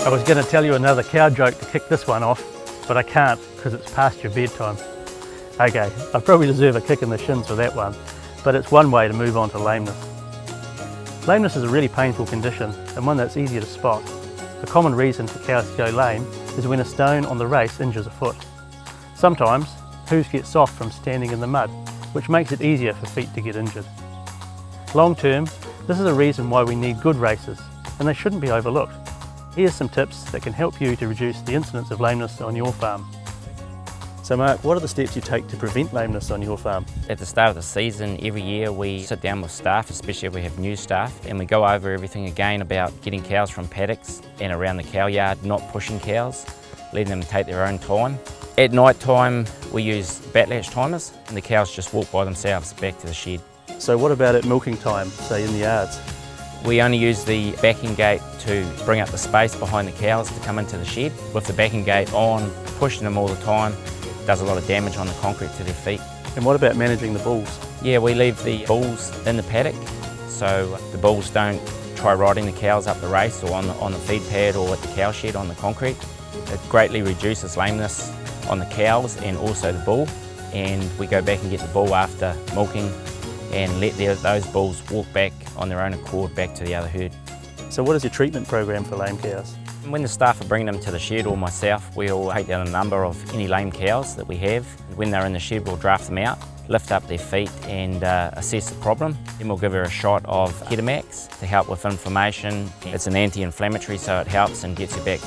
I was going to tell you another cow joke to kick this one off, but I can't because it's past your bedtime. Okay, I probably deserve a kick in the shins for that one, but it's one way to move on to lameness. Lameness is a really painful condition and one that's easier to spot. A common reason for cows to go lame is when a stone on the race injures a foot. Sometimes, hooves get soft from standing in the mud, which makes it easier for feet to get injured. Long term, this is a reason why we need good races, and they shouldn't be overlooked. Here's some tips that can help you to reduce the incidence of lameness on your farm. So Mark, what are the steps you take to prevent lameness on your farm? At the start of the season, every year we sit down with staff, especially if we have new staff, and we go over everything again about getting cows from paddocks and around the cow yard, not pushing cows, letting them take their own time. At night time, we use bat latch timers, and the cows just walk by themselves back to the shed. So what about at milking time, say in the yards? We only use the backing gate to bring up the space behind the cows to come into the shed. With the backing gate on, pushing them all the time, does a lot of damage on the concrete to their feet. And what about managing the bulls? Yeah, we leave the bulls in the paddock so the bulls don't try riding the cows up the race or on the feed pad or at the cow shed on the concrete. It greatly reduces lameness on the cows and also the bull, and we go back and get the bull after milking and let those bulls walk back on their own accord back to the other herd. So what is your treatment program for lame cows? When the staff are bringing them to the shed or myself, we'll take down a number of any lame cows that we have. When they're in the shed, we'll draft them out, lift up their feet and assess the problem. Then we'll give her a shot of Ketamax to help with inflammation. It's an anti-inflammatory, so it helps and gets you back,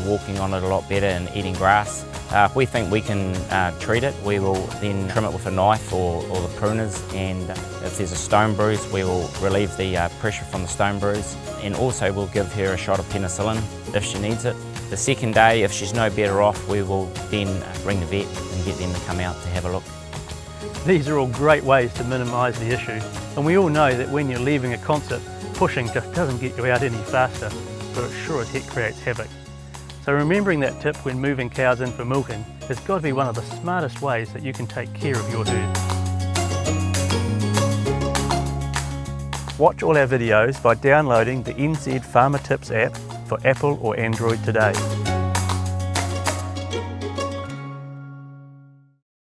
walking on it a lot better and eating grass. If we think we can treat it, we will then trim it with a knife or the pruners, and if there's a stone bruise, we will relieve the pressure from the stone bruise, and also we'll give her a shot of penicillin if she needs it. The second day, if she's no better off, we will then ring the vet and get them to come out to have a look. These are all great ways to minimise the issue, and we all know that when you're leaving a concert, pushing just doesn't get you out any faster, but it sure as heck creates havoc. So remembering that tip when moving cows in for milking has got to be one of the smartest ways that you can take care of your herd. Watch all our videos by downloading the NZ Farmer Tips app for Apple or Android today.